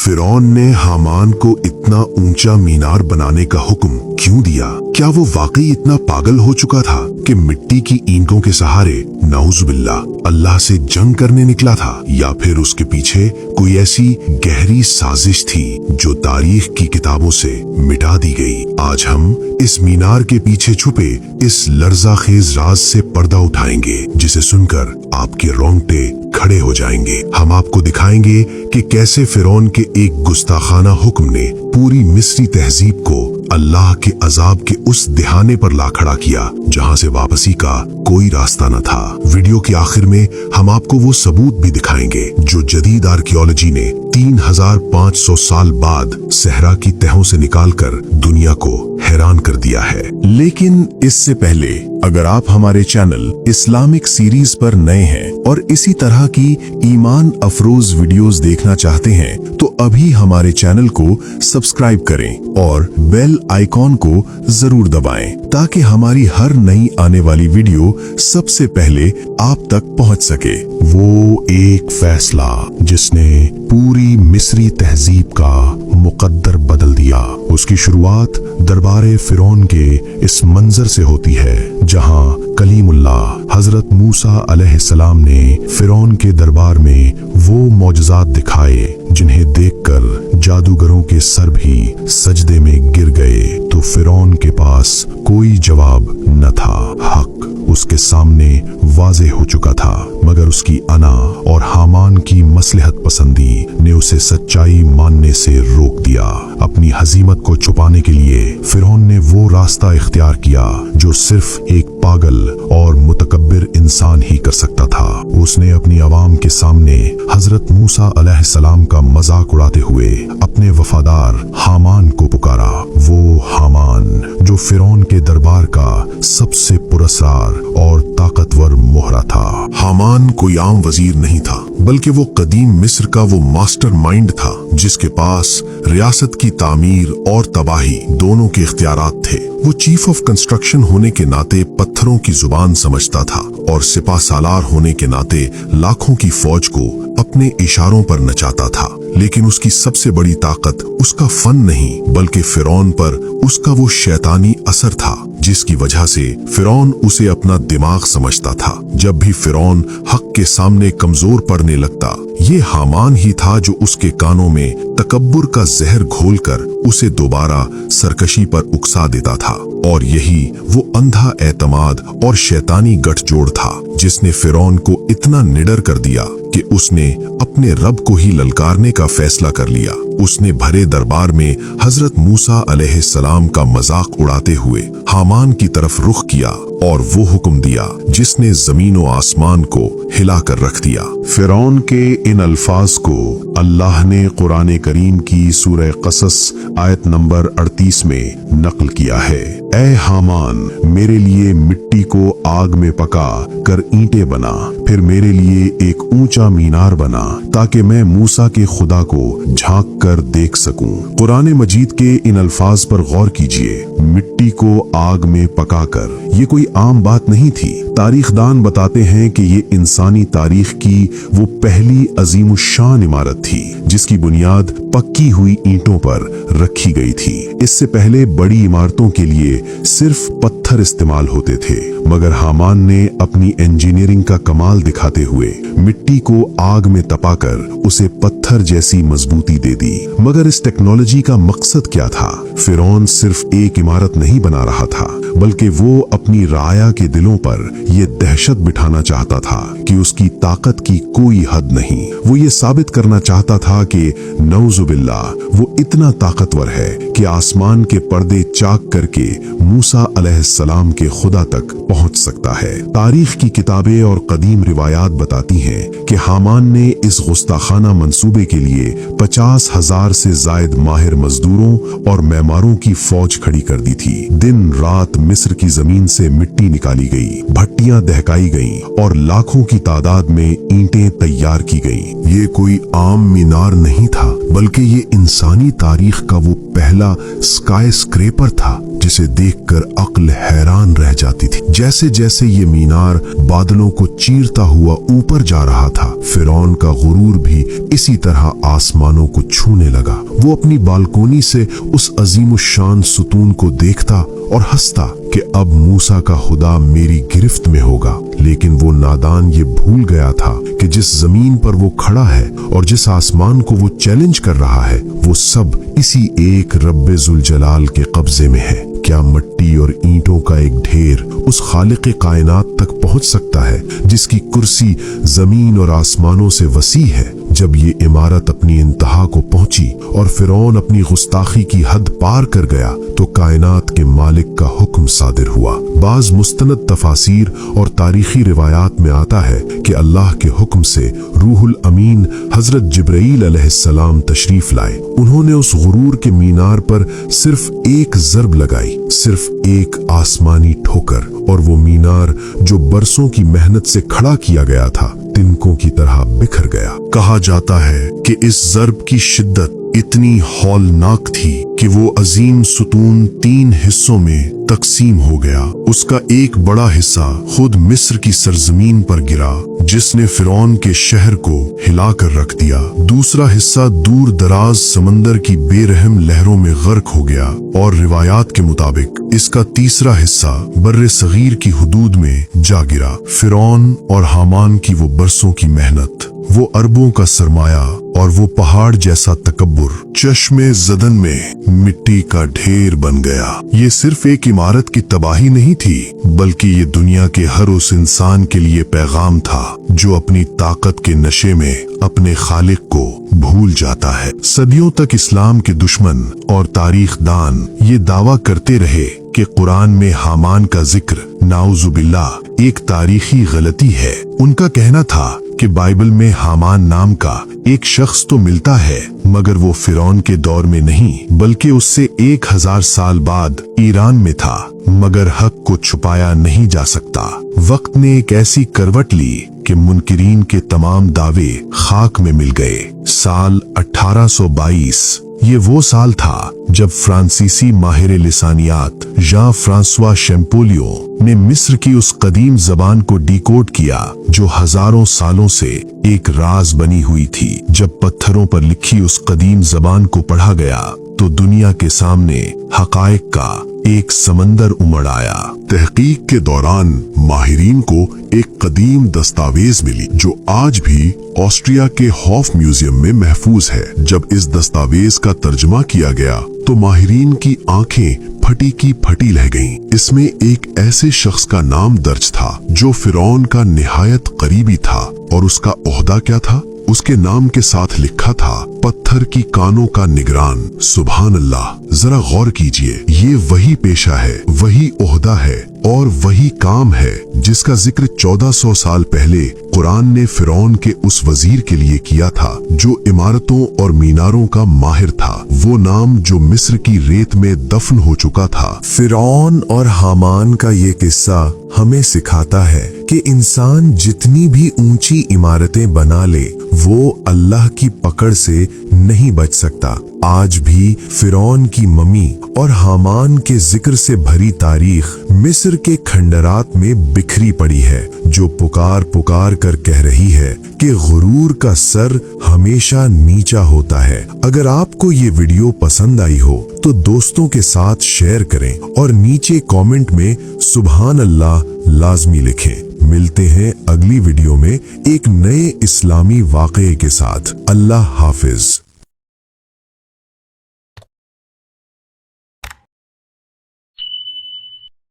फिरौन ने हामान को इतना ऊंचा मीनार बनाने का हुक्म क्यों दिया? क्या वो वाकई इतना पागल हो चुका था कि मिट्टी की ईंटों के सहारे नाउजुबिल्लाह अल्लाह से जंग करने निकला था, या फिर उसके पीछे कोई ऐसी गहरी साजिश थी जो तारीख की किताबों से मिटा दी गई? आज हम इस मीनार के पीछे छुपे इस लर्जाखेज राज से पर्दा उठाएंगे, जिसे सुनकर आपके रोंगटे खड़े हो जाएंगे। हम आपको दिखाएंगे कि कैसे फिरौन के एक गुस्ताखाना हुक्म ने पूरी मिस्री तहजीब को अल्लाह के अजाब के उस दिहाने पर ला खड़ा किया जहां से वापसी का कोई रास्ता न था। वीडियो के आखिर में हम आपको वो सबूत भी दिखाएंगे जो जदीद आर्कियोलॉजी ने 3500 साल बाद सहरा की तहों से निकालकर दुनिया को हैरान कर दिया है। लेकिन इससे पहले अगर आप हमारे चैनल इस्लामिक सीरीज पर नए हैं और इसी तरह की ईमान अफरोज वीडियोस देखना चाहते हैं तो अभी हमारे चैनल को सब्सक्राइब करें और बेल आइकॉन को जरूर दबाएं ताकि हमारी हर नई आने वाली वीडियो सबसे पहले आप तक पहुंच सके। वो एक फैसला जिसने पूरी मिस्री तहजीब का मुकद्दर बदल दिया। उसकी शुरुआत दरबारे फिरौन के इस मंजर से होती है जहां कलीमुल्लाह हजरत मूसा अलैहिस्सलाम ने फिरौन के दरबार में वो मौजज़ात दिखाए जिन्हें देखकर जादूगरों के सर भी सजदे में गिर गए। तो फिरौन के पास कोई जवाब न था। हक उसके सामने वाज़े हो चुका था, मगर उसकी अना और हामान की मसलहत पसंदी ने उसे सच्चाई मानने से रोक दिया। अपनी हजीमत को छुपाने के लिए फिरौन ने वो रास्ता इख्तियार किया जो सिर्फ एक पागल और मुतकब्बिर इंसान ही कर सकता था। उसने अपनी आवाम के सामने हजरत मूसा अलैहिस्सलाम का मजाक उड़ाते हुए अपने वफादार हामान को पुकारा। वो हामान जो फिरौन के दरबार का सबसे पुरस्कार और ताकतवर मोहरा था। हामान कोई आम वजीर नहीं था, बल्कि वो कदीम मिस्र का वो मास्टरमाइंड था जिसके पास रियासत की तामीर और तबाही दोनों के इख्तियारात थे। वो चीफ ऑफ कंस्ट्रक्शन होने के नाते पत्थरों की जुबान समझता था और सिपा सालार होने के नाते लाखों की फौज को अपने इशारों पर नचाता था। लेकिन उसकी सबसे बड़ी ताकत उसका फन नहीं बल्कि फिरौन पर उसका वो शैतानी असर था, जिसकी वजह से फिरौन उसे अपना दिमाग समझता था। जब भी फिरौन हक के सामने कमजोर पड़ने लगता, ये हामान ही था जो उसके कानों में तकब्बुर का जहर घोलकर उसे दोबारा सरकशी पर उकसा देता था। और यही वो अंधा एतमाद और शैतानी गठजोड़ था जिसने फिरौन को इतना निडर कर दिया कि उसने अपने रब को ही ललकारने का फैसला कर लिया। उसने भरे दरबार में हजरत मूसा अलैहिस्सलाम का मजाक उड़ाते हुए हामान की तरफ रुख किया और वो हुक्म दिया जिसने जमीन और आसमान को हिला कर रख दिया। फिरौन के इन अल्फाज को अल्लाह ने कुरान करीम की सूरह कसस आयत नंबर 38 में नकल किया है। ऐ हामान, मेरे लिए मिट्टी को आग में पका कर ईंटें बना, फिर मेरे लिए एक ऊंचा मीनार बना ताकि मैं मूसा के खुदा को झांक कर देख सकूं। कुरान मजीद के इन अल्फाज पर गौर कीजिए। मिट्टी को आग में पकाकर ये कोई आम बात नहीं थी। तारीखदान बताते हैं कि ये इंसानी तारीख की वो पहली अजीमुशान इमारत थी जिसकी बुनियाद पक्की हुई ईंटों पर रखी गई थी। इससे पहले बड़ी इमारतों के लिए सिर्फ पत्थर इस्तेमाल होते थे, मगर हामान ने अपनी इंजीनियरिंग का कमाल दिखाते हुए मिट्टी को आग में तपाकर उसे पत्थर जैसी मजबूती दे दी। मगर इस टेक्नोलॉजी का मकसद क्या था? फिरौन सिर्फ एक इमारत नहीं बना रहा था, बल्कि वो अपनी राया के दिलों पर यह दहशत बिठाना चाहता था कि उसकी ताकत की कोई हद नहीं। वो ये साबित करना चाहता था कि नौजुबिल्लाह वो इतना ताकतवर है कि आसमान के पर्दे चाक करके मूसा अलैहिस्सलाम के खुदा तक पहुंच सकता है। तारीख की किताबें और कदीम रिवायात बताती हैं कि हामान ने इस गुस्ताखाना मंसूबे के लिए 50,000 से जायद माहिर मजदूरों और मैमारों की फौज खड़ी कर दी थी। दिन रात मिस्र की जमीन से मिट्टी निकाली गई, भट्टियां दहकाई गईं और लाखों की तादाद में ईंटें तैयार की गईं। ये कोई आम मीनार नहीं था, बल्कि ये इंसानी तारीख का वो पहला स्काई स्क्रेपर था। जिसे देखकर अक्ल हैरान रह जाती थी। जैसे जैसे ये मीनार बादलों को चीरता हुआ ऊपर जा रहा था, फिरौन का गुरूर भी इसी तरह आसमानों को छूने लगा। वो अपनी बालकोनी से उस अजीमुशान सुतून को देखता और हंसता कि अब मूसा का खुदा मेरी गिरफ्त में होगा। लेकिन वो नादान ये भूल गया था कि जिस जमीन पर वो खड़ा है और जिस आसमान को वो चैलेंज कर रहा है, वो सब इसी एक रब्बे जुल जलाल के कब्जे में है। क्या मिट्टी और ईंटों का एक ढेर उस खालिक़े कायनात तक पहुंच सकता है जिसकी कुर्सी जमीन और आसमानों से वसी है? जब ये इमारत अपनी इंतहा को पहुंची और फिरौन अपनी गुस्ताखी की हद पार कर गया, तो कायनात के मालिक का हुक्म सादिर हुआ। बाज मुस्तनद तफासीर और तारीखी रिवायात में आता है कि अल्लाह के हुक्म से रूहुल अमीन हजरत जिब्राईल अलैहिस्सलाम तशरीफ लाए। उन्होंने उस गुरूर के मीनार पर सिर्फ एक ज़रब लगाई, सिर्फ एक आसमानी ठोकर, और वो मीनार जो बरसों की मेहनत से खड़ा किया गया था, तिनकों की तरह बिखर गया। कहा जाता है कि इस ज़रब की शिद्दत इतनी हौलनाक थी कि वो अजीम सुतून 3 हिस्सों में तकसीम हो गया। उसका एक बड़ा हिस्सा खुद मिस्र की सरजमीन पर गिरा, जिसने फिरौन के शहर को हिलाकर रख दिया। दूसरा हिस्सा दूर दराज समंदर की बेरहम लहरों में गर्क हो गया, और रिवायात के मुताबिक इसका तीसरा हिस्सा बर्रे सगीर की हुदूद में जा गिरा। फिरौन और हामान की वो बरसों की मेहनत, वो अरबों का सरमाया और वो पहाड़ जैसा तकब्बुर चश्मे ज़दन में मिट्टी का ढेर बन गया। ये सिर्फ एक इमारत की तबाही नहीं थी, बल्कि ये दुनिया के हर उस इंसान के लिए पैगाम था जो अपनी ताकत के नशे में अपने खालिक को भूल जाता है। सदियों तक इस्लाम के दुश्मन और तारीख दान ये दावा करते रहे कि कुरान में हामान का जिक्र नाउजुबिल्लाह एक तारीखी गलती है। उनका कहना था कि बाइबल में हामान नाम का एक शख्स तो मिलता है, मगर वो फिरौन के दौर में नहीं, बल्कि उससे 1000 साल बाद ईरान में था। मगर हक को छुपाया नहीं जा सकता। वक्त ने एक ऐसी करवट ली कि मुनकिरीन के तमाम दावे खाक में मिल गए। साल 1822 ये वो साल था जब फ्रांसीसी माहिर लिसानियात जां फ्रांसवा शैम्पोलियो ने मिस्र की उस कदीम जबान को डिकोड किया जो हजारों सालों से एक राज बनी हुई थी। जब पत्थरों पर लिखी उस कदीम जबान को पढ़ा गया तो दुनिया के सामने हकायक का एक समंदर उमड़ आया। तहकीक के दौरान माहिरीन को एक कदीम दस्तावेज मिली जो आज भी ऑस्ट्रिया के हॉफ म्यूजियम में महफूज है। जब इस दस्तावेज का तर्जुमा किया गया तो माहिरीन की आंखें फटी की फटी रह गईं। इसमें एक ऐसे शख्स का नाम दर्ज था जो फिरौन का निहायत करीबी था, और उसका ओहदा क्या था? उसके नाम के साथ लिखा था पत्थर की कानों का निगरान। सुभान अल्लाह, जरा गौर कीजिए, ये वही पेशा है, वही ओहदा है और वही काम है जिसका जिक्र 1400 साल पहले कुरान ने फिरौन के उस वजीर के लिए किया था जो इमारतों और मीनारों का माहिर था। वो नाम जो मिस्र की रेत में दफन हो चुका था। फिरौन और हामान का ये किस्सा हमें सिखाता है कि इंसान जितनी भी ऊंची इमारतें बना ले, वो अल्लाह की पकड़ से नहीं बच सकता। आज भी फिरौन की ममी और हामान के जिक्र से भरी तारीख मिस्र के खंडरात में बिखरी पड़ी है, जो पुकार पुकार कर कह रही है कि गुरूर का सर हमेशा नीचा होता है। अगर आपको ये वीडियो पसंद आई हो तो दोस्तों के साथ शेयर करें और नीचे कमेंट में सुभान अल्लाह लाजमी लिखें। मिलते हैं अगली वीडियो में एक नए इस्लामी वाक़ये के साथ। अल्लाह हाफिज।